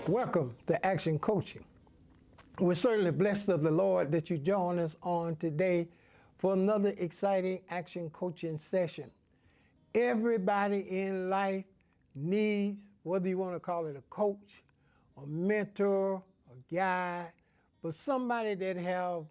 Welcome to Action Coaching. We're certainly blessed of the Lord that you join us on today for another exciting action coaching session. Everybody in life needs, whether you want to call it a coach, a mentor, a guide, but somebody that have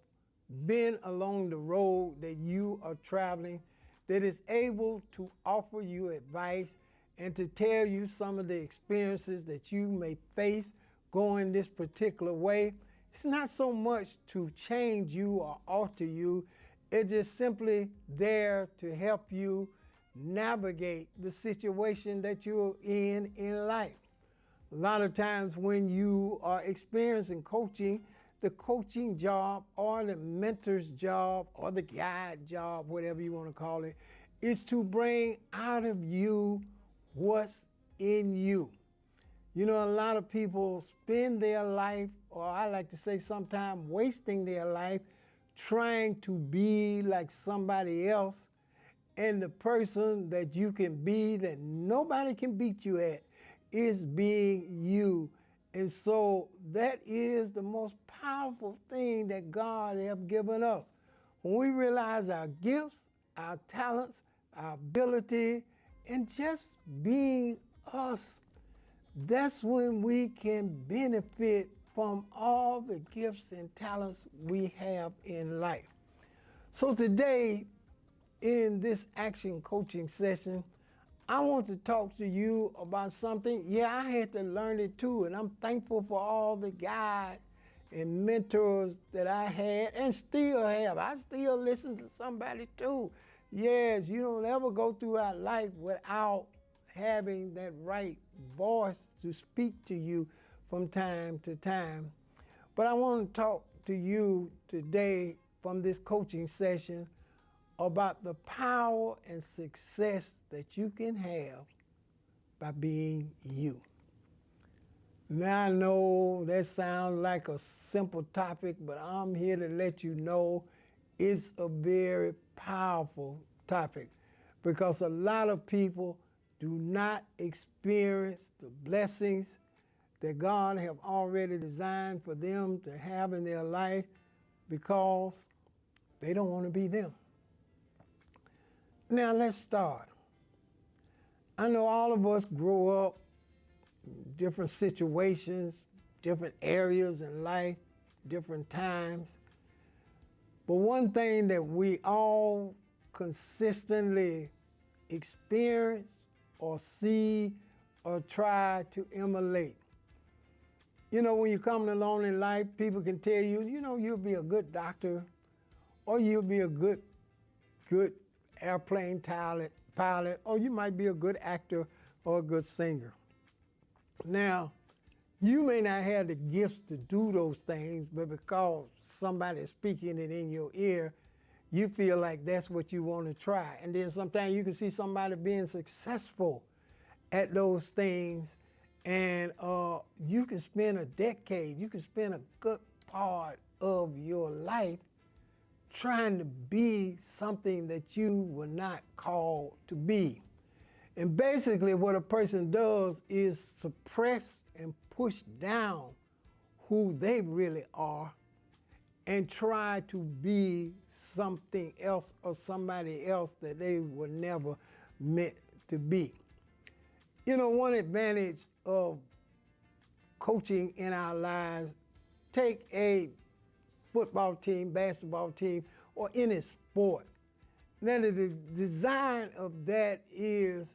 been along the road that you are traveling, that is able to offer you advice and to tell you some of the experiences that you may face going this particular way. It's not so much to change you or alter you, it's just simply there to help you navigate the situation that you're in life. A lot of times when you are experiencing coaching, the coaching job or the mentor's job or the guide job, whatever you want to call it, is to bring out of you what's in you. You know, a lot of people spend their life, or I like to say sometimes wasting their life, trying to be like somebody else. And the person that you can be, that nobody can beat you at, is being you. And so that is the most powerful thing that God has given us. When we realize our gifts, our talents, our ability, and just being us, that's when we can benefit from all the gifts and talents we have in life. So today, in this action coaching session, I want to talk to you about something. Yeah, I had to learn it too, and I'm thankful for all the guides and mentors that I had and still have. I still listen to somebody too. Yes, you don't ever go throughout life without having that right voice to speak to you from time to time. But I want to talk to you today from this coaching session about the power and success that you can have by being you. Now I know that sounds like a simple topic, but I'm here to let you know it's a very powerful topic, because a lot of people do not experience the blessings that God have already designed for them to have in their life because they don't want to be them. Now let's start. I know all of us grow up in different situations, different areas in life, different times. But one thing that we all consistently experience or see or try to emulate. You know, when you come along in life, people can tell you, you know, you'll be a good doctor, or you'll be a good airplane pilot, or you might be a good actor or a good singer. Now, you may not have the gifts to do those things, but because somebody is speaking it in your ear, you feel like that's what you want to try. And then sometimes you can see somebody being successful at those things, and you can spend a decade, you can spend a good part of your life trying to be something that you were not called to be. And basically what a person does is suppress and push down who they really are and try to be something else or somebody else that they were never meant to be. You know, one advantage of coaching in our lives, take a football team, basketball team, or any sport. Now the design of that is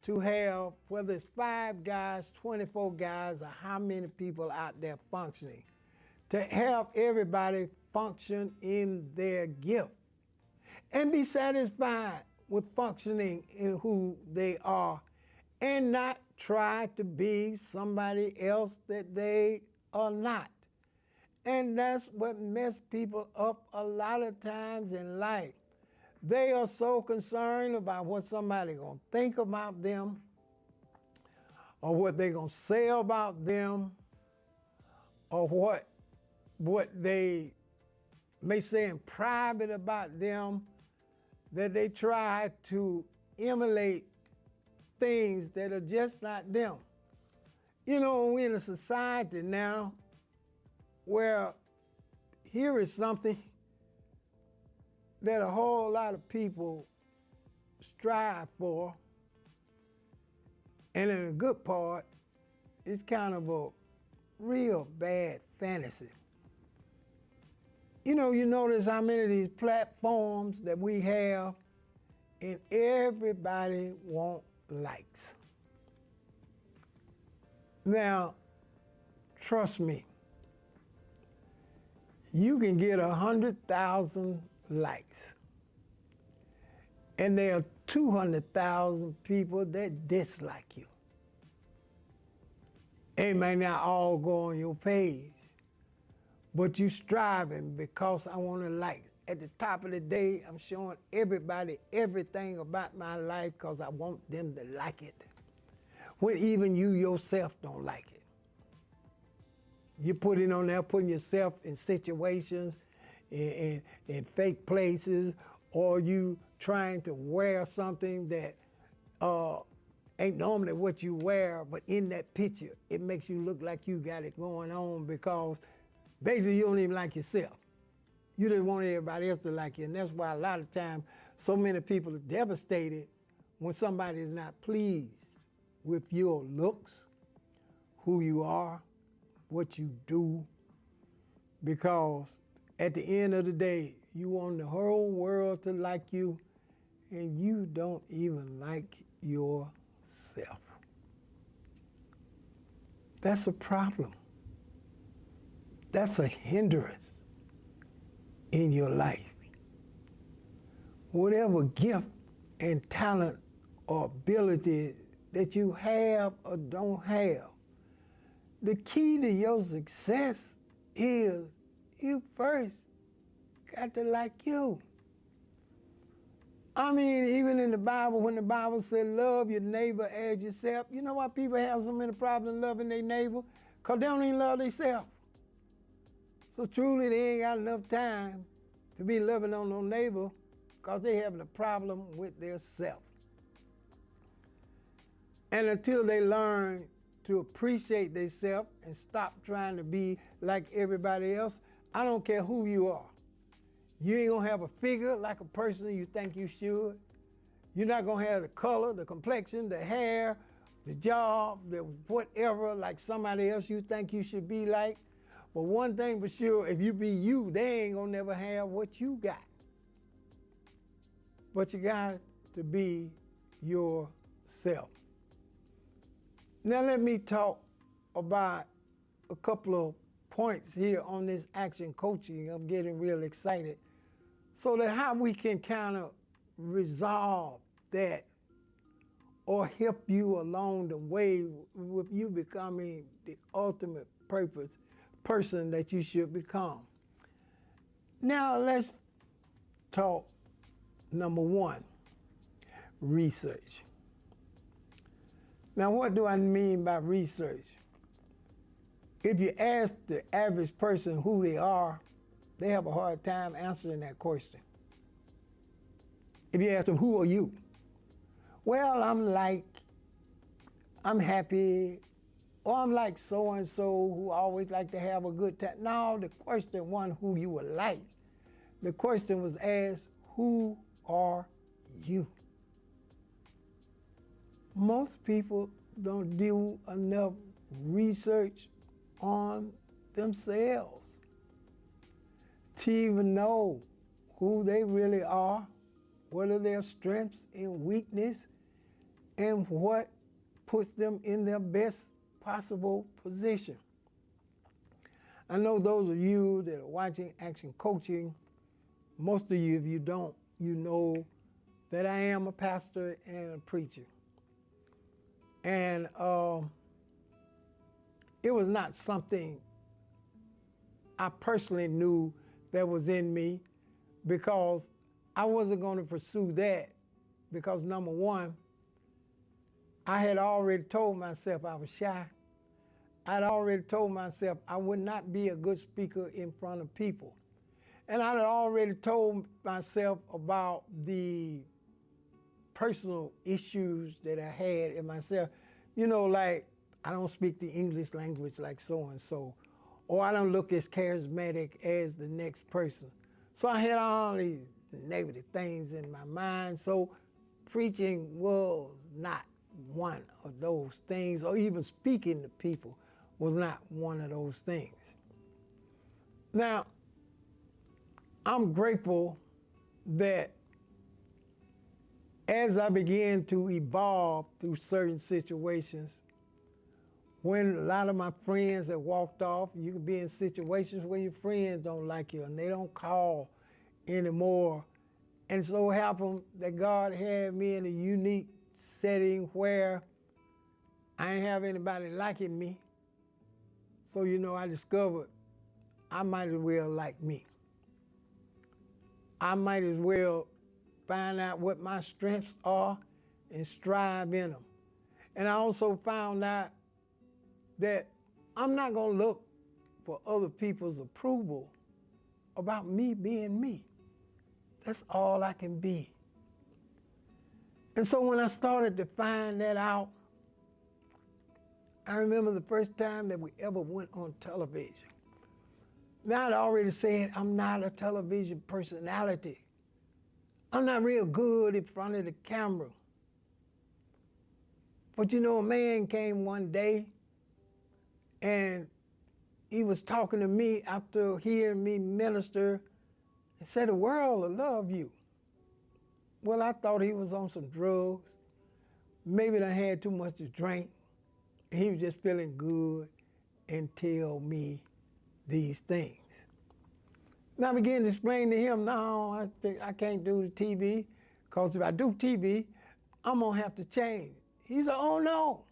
to have, whether it's 5 guys, 24 guys, or how many people out there functioning, to have everybody function in their gift and be satisfied with functioning in who they are and not try to be somebody else that they are not. And that's what messes people up a lot of times in life. They are so concerned about what somebody's going to think about them, or what they're going to say about them, or what they may say in private about them, that they try to emulate things that are just not them. You know, we're in a society now where here is something that a whole lot of people strive for, and in a good part, it's kind of a real bad fantasy. You know, you notice how many of these platforms that we have, and everybody wants likes. Now, trust me, you can get 100,000 likes, and there are 200,000 people that dislike you. They may not all go on your page, but you striving because I want to like. At the top of the day, I'm showing everybody everything about my life because I want them to like it, when even you yourself don't like it. You put it on there, putting yourself in situations, in fake places, or you trying to wear something that ain't normally what you wear, but in that picture, it makes you look like you got it going on because basically you don't even like yourself. You just want everybody else to like you, and that's why a lot of times so many people are devastated when somebody is not pleased with your looks, who you are, what you do, because at the end of the day, you want the whole world to like you, and you don't even like yourself. That's a problem. That's a hindrance in your life. Whatever gift and talent or ability that you have or don't have, the key to your success is you first got to like you. I mean, even in the Bible, when the Bible said love your neighbor as yourself, you know why people have so many problems loving their neighbor? Because they don't even love themselves. So truly, they ain't got enough time to be loving on their neighbor because they having a problem with their self. And until they learn to appreciate themselves and stop trying to be like everybody else, I don't care who you are. You ain't gonna have a figure like a person you think you should. You're not gonna have the color, the complexion, the hair, the job, the whatever like somebody else you think you should be like. But one thing for sure, if you be you, they ain't gonna never have what you got. But you got to be yourself. Now let me talk about a couple of points here on this action coaching. I'm getting real excited. So that how we can kind of resolve that or help you along the way with you becoming the ultimate person that you should become. Now let's talk number one, research. Now what do I mean by research? If you ask the average person who they are, they have a hard time answering that question. If you ask them, who are you? Well, I'm happy, or I'm like so-and-so who always like to have a good time. No, the question wasn't who you were like. The question was asked, who are you? Most people don't do enough research on themselves to even know who they really are, what are their strengths and weaknesses, and what puts them in their best possible position. I know those of you that are watching Action Coaching, most of you, if you don't, you know that I am a pastor and a preacher. And it was not something I personally knew that was in me, because I wasn't going to pursue that, because number one, I had already told myself I was shy. I'd already told myself I would not be a good speaker in front of people. And I had already told myself about the personal issues that I had in myself. You know, like I don't speak the English language like so-and-so, or I don't look as charismatic as the next person. So I had all these negative things in my mind. So preaching was not one of those things, or even speaking to people was not one of those things. Now, I'm grateful that as I began to evolve through certain situations, when a lot of my friends have walked off, you can be in situations where your friends don't like you and they don't call anymore. And so happened that God had me in a unique setting where I didn't have anybody liking me. So, I discovered I might as well like me. I might as well find out what my strengths are and strive in them. And I also found out that I'm not going to look for other people's approval about me being me. That's all I can be. And so when I started to find that out, I remember the first time that we ever went on television. Now, I'd already said I'm not a television personality. I'm not real good in front of the camera. But a man came one day and he was talking to me after hearing me minister and said, the world will love you. Well, I thought he was on some drugs. Maybe I had too much to drink. And he was just feeling good and tell me these things. And I began to explain to him, no, I think I can't do the TV, because if I do TV, I'm going to have to change. He said, oh, no.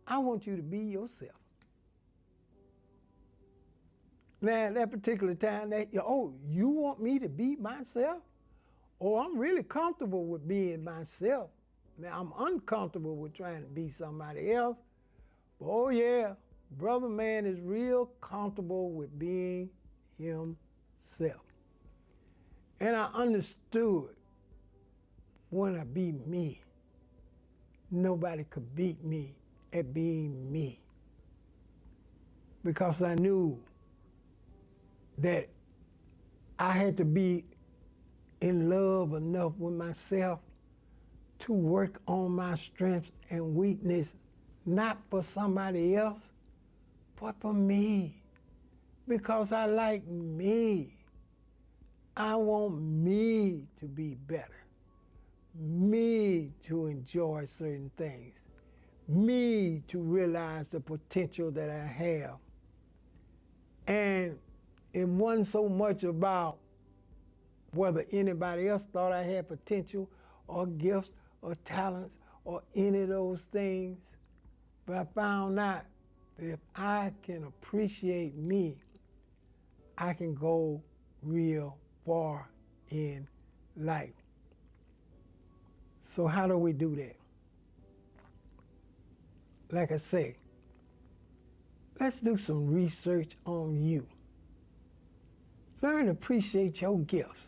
I want you to be yourself. Now, at that particular time, you want me to be myself? Oh, I'm really comfortable with being myself. Now, I'm uncomfortable with trying to be somebody else. But, oh, yeah, brother man is real comfortable with being himself. And I understood when I be me, nobody could beat me at being me. Because I knew that I had to be in love enough with myself to work on my strengths and weakness, not for somebody else, but for me. Because I like me. I want me to be better, me to enjoy certain things, me to realize the potential that I have. And it wasn't so much about whether anybody else thought I had potential or gifts or talents or any of those things, but I found out that if I can appreciate me, I can go real far in life. So how do we do that? Like I say, let's do some research on you. Learn to appreciate your gifts.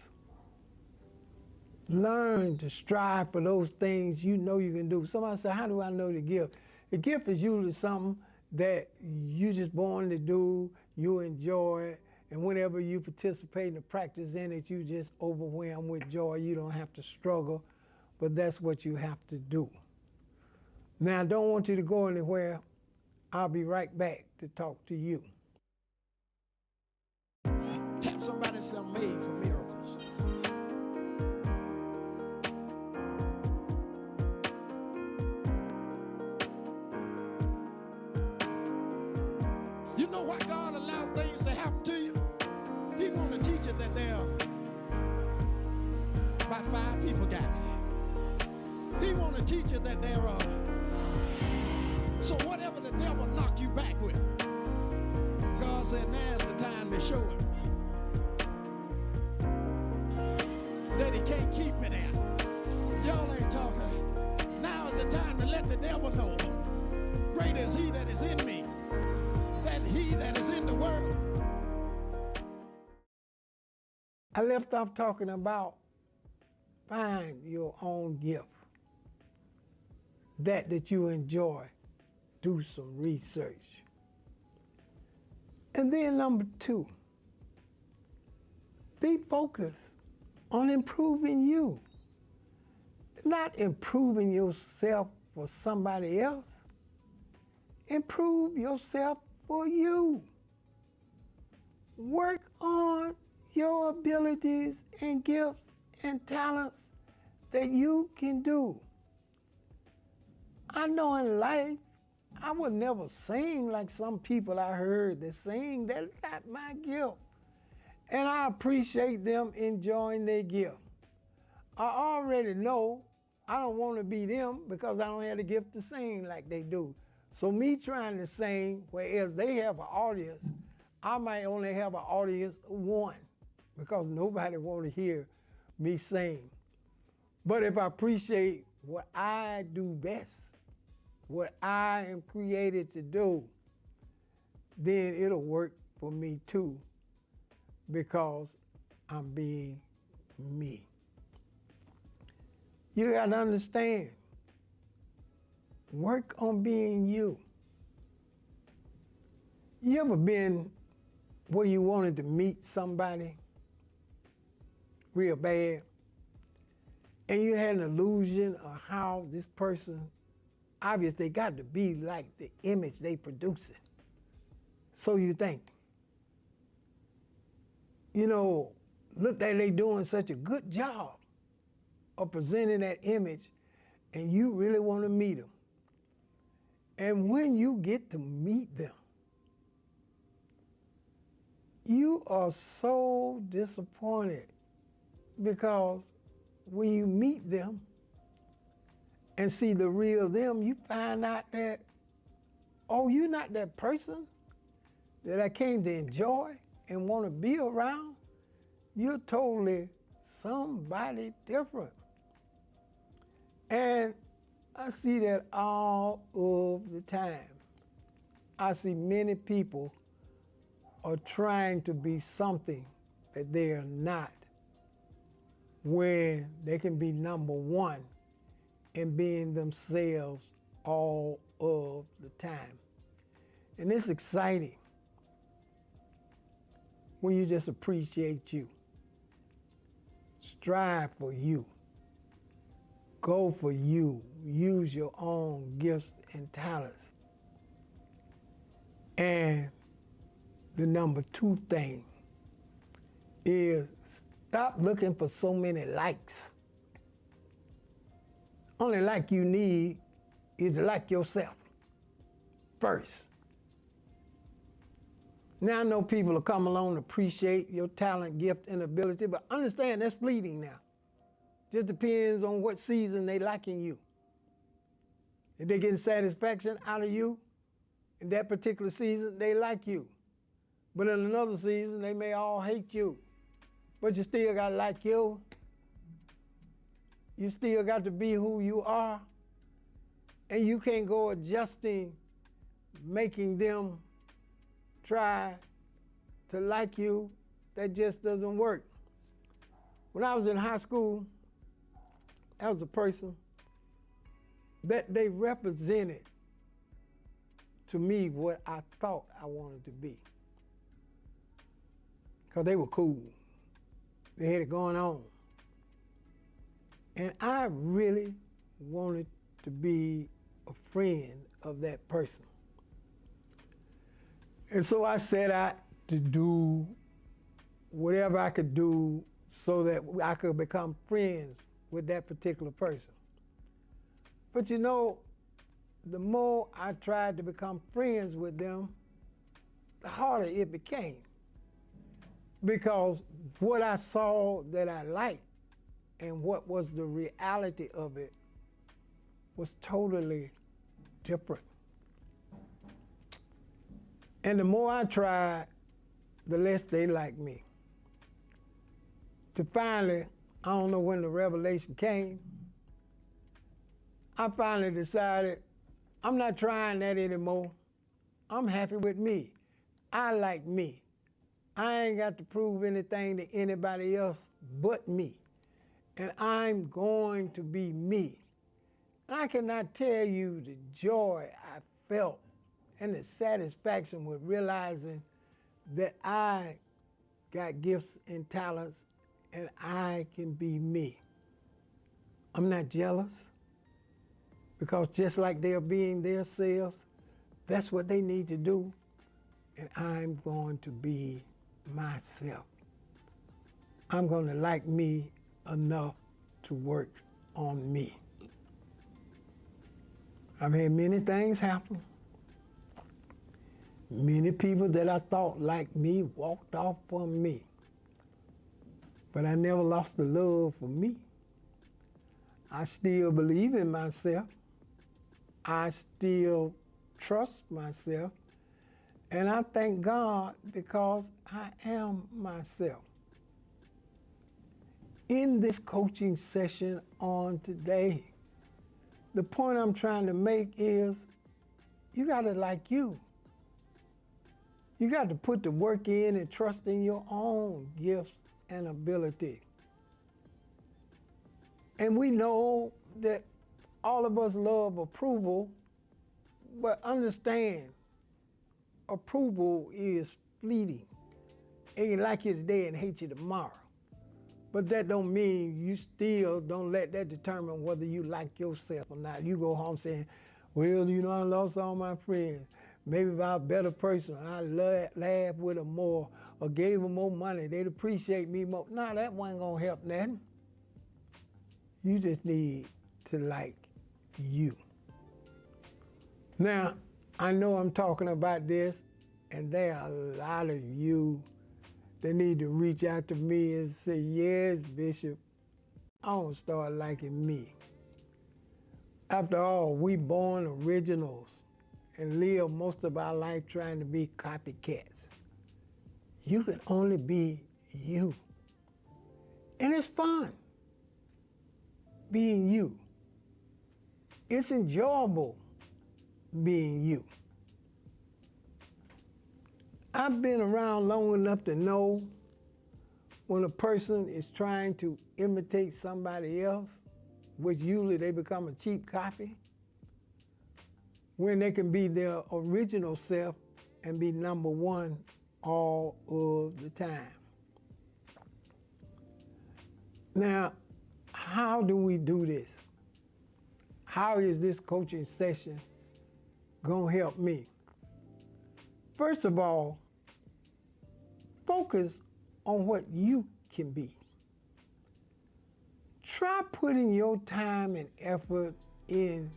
Learn to strive for those things you know you can do. Somebody said, how do I know the gift? The gift is usually something that you just born to do, you enjoy it, and whenever you participate in the practice in it, you just overwhelmed with joy. You don't have to struggle, but that's what you have to do. Now, I don't want you to go anywhere. I'll be right back to talk to you. Tap somebody and say, I'm made for miracles. You know why God allowed things to happen to you? He want to teach you that there are about 5 people got it. He want to teach you that there are. So whatever the devil knock you back with, God said, now's the time to show him that he can't keep me there. Y'all ain't talking. Now is the time to let the devil know. Greater is he that is in me than he that is in the world. I left off talking about find your own gift, that you enjoy. do some research. And then number 2, be focused on improving you. Not improving yourself for somebody else. Improve yourself for you. Work on your abilities and gifts and talents that you can do. I know in life, I would never sing like some people I heard that sing. That's not my gift. And I appreciate them enjoying their gift. I already know I don't want to be them because I don't have the gift to sing like they do. So me trying to sing, whereas they have an audience, I might only have an audience of 1 because nobody want to hear me sing. But if I appreciate what I do best, what I am created to do, then it'll work for me too because I'm being me. You got to understand, work on being you. You ever been where you wanted to meet somebody real bad, and you had an illusion of how this person, obviously they got to be like the image they producing. So you think, look like they doing such a good job of presenting that image, and you really want to meet them. And when you get to meet them, you are so disappointed because when you meet them and see the real them, you find out that, oh, you're not that person that I came to enjoy and want to be around. You're totally somebody different. And I see that all of the time. I see many people are trying to be something that they are not, when they can be number 1 in being themselves all of the time. And it's exciting when you just appreciate you. Strive for you. Go for you. Use your own gifts and talents. And the number 2 thing is stop looking for so many likes. Only like you need is to like yourself first. Now I know people will come along and appreciate your talent, gift, and ability, but understand that's fleeting now. Just depends on what season they liking you. If they're getting satisfaction out of you, in that particular season, they like you. But in another season, they may all hate you. But you still got to like you. You still got to be who you are. And you can't go adjusting, making them try to like you. That just doesn't work. When I was in high school, I was a person that they represented to me what I thought I wanted to be. Because they were cool. They had it going on. And I really wanted to be a friend of that person. And so I set out to do whatever I could do so that I could become friends with that particular person. But the more I tried to become friends with them, the harder it became. Because what I saw that I liked and what was the reality of it was totally different. And the more I tried, the less they liked me. To finally, I don't know when the revelation came, I finally decided I'm not trying that anymore. I'm happy with me. I like me. I ain't got to prove anything to anybody else but me. And I'm going to be me. And I cannot tell you the joy I felt and the satisfaction with realizing that I got gifts and talents and I can be me. I'm not jealous, because just like they're being themselves, that's what they need to do, and I'm going to be myself. I'm going to like me enough to work on me. I've had many things happen. Many people that I thought liked me walked off from me. But I never lost the love for me. I still believe in myself. I still trust myself. And I thank God because I am myself. In this coaching session on today, the point I'm trying to make is you got to like you. You got to put the work in and trust in your own gifts and ability. And we know that all of us love approval, but understand approval is fleeting. It can like you today and hate you tomorrow. But that don't mean you still don't let that determine whether you like yourself or not. You go home saying, well, you know, I lost all my friends. Maybe if I was a better person, I'd laugh with them more or gave them more money. They'd appreciate me more. No, that wasn't going to help nothing. You just need to like you. Now, I know I'm talking about this, and there are a lot of you that need to reach out to me and say, yes, Bishop, I want to start liking me. After all, we born originals and live most of our life trying to be copycats. You can only be you. And it's fun being you. It's enjoyable being you. I've been around long enough to know when a person is trying to imitate somebody else, which usually they become a cheap copy, when they can be their original self and be number one all of the time. Now, how do we do this? How is this coaching session gonna help me? First of all, focus on what you can be. Try putting your time and effort into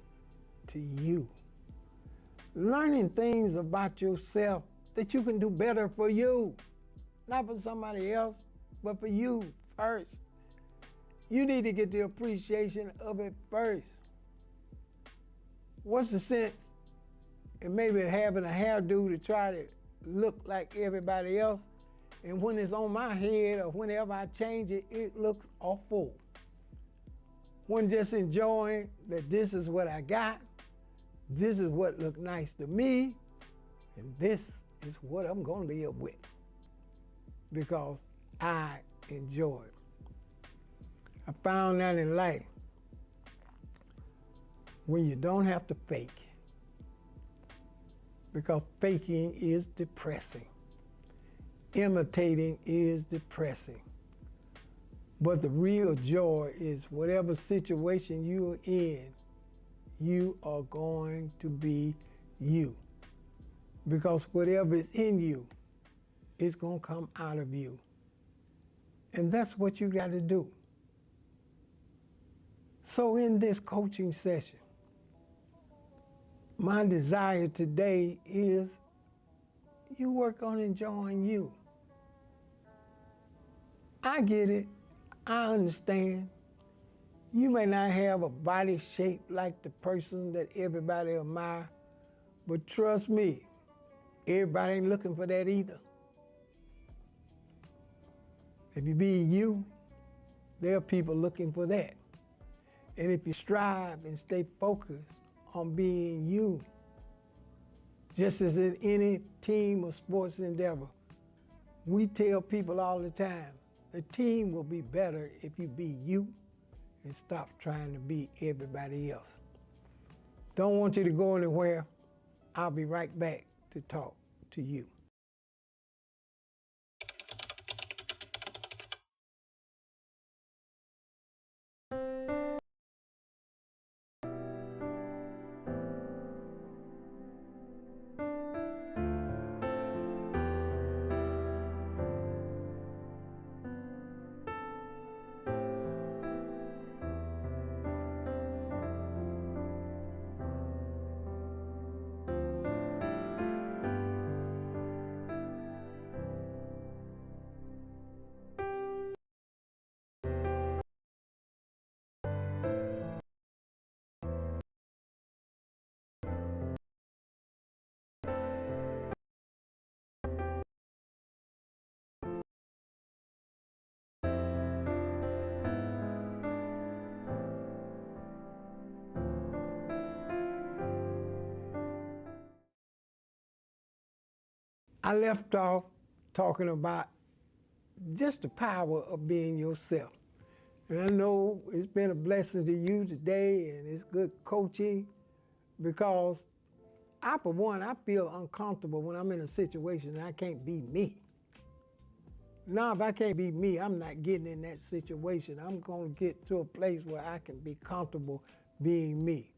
you. Learning things about yourself that you can do better for you. Not for somebody else, but for you first. You need to get the appreciation of it first. What's the sense in maybe having a hairdo to try to look like everybody else, and when it's on my head or whenever I change it, it looks awful? When just enjoying that this is what I got, this is what looked nice to me, and this is what I'm gonna live with because I enjoy it. I found that in life, when you don't have to fake, because faking is depressing. Imitating is depressing. But the real joy is whatever situation you're in, you are going to be you. Because whatever is in you is going to come out of you. And that's what you got to do. So in this coaching session, my desire today is you work on enjoying you. I get it. I understand. You may not have a body shape like the person that everybody admires, but trust me, everybody ain't looking for that either. If you be you, there are people looking for that. And if you strive and stay focused on being you, just as in any team or sports endeavor, we tell people all the time, the team will be better if you be you and stop trying to be everybody else. Don't want you to go anywhere I'll be right back to talk to you. I left off talking about just the power of being yourself. And I know it's been a blessing to you today, and it's good coaching, because I, for one, I feel uncomfortable when I'm in a situation and I can't be me. Now, if I can't be me, I'm not getting in that situation. I'm going to get to a place where I can be comfortable being me.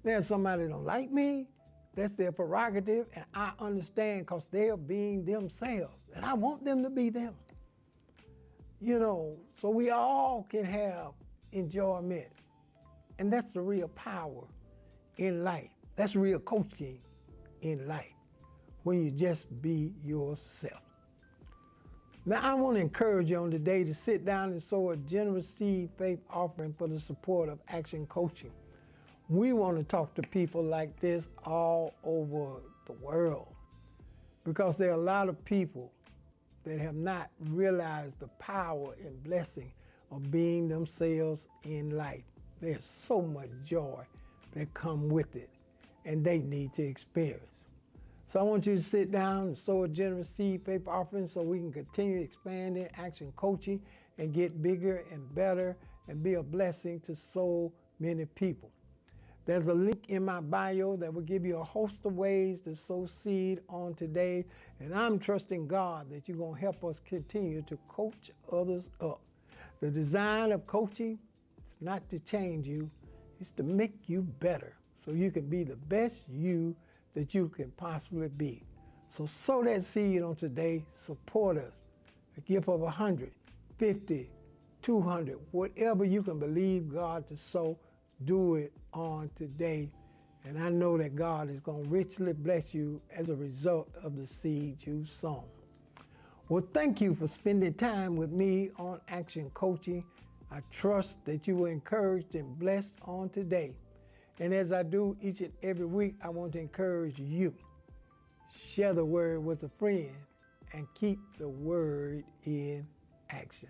Now, if somebody don't like me, that's their prerogative, and I understand, because they're being themselves, and I want them to be them. You know, so we all can have enjoyment, and that's the real power in life. That's real coaching in life, when you just be yourself. Now, I want to encourage you on today to sit down and sow a generous seed faith offering for the support of Action Coaching. We want to talk to people like this all over the world, because there are a lot of people that have not realized the power and blessing of being themselves in life. There's so much joy that come with it, and they need to experience. So I want you to sit down and sow a generous seed faith offering so we can continue expanding Action Coaching and get bigger and better and be a blessing to so many people. There's a link in my bio that will give you a host of ways to sow seed on today. And I'm trusting God that you're going to help us continue to coach others up. The design of coaching is not to change you, it's to make you better so you can be the best you that you can possibly be. So sow that seed on today. Support us. A gift of 100, 50, 200, whatever you can believe God to sow, do it on today. And I know that God is going to richly bless you as a result of the seeds you've sown. Well, thank you for spending time with me on Action Coaching. I trust that you were encouraged and blessed on today. And as I do each and every week, I want to encourage you. Share the word with a friend and keep the word in action.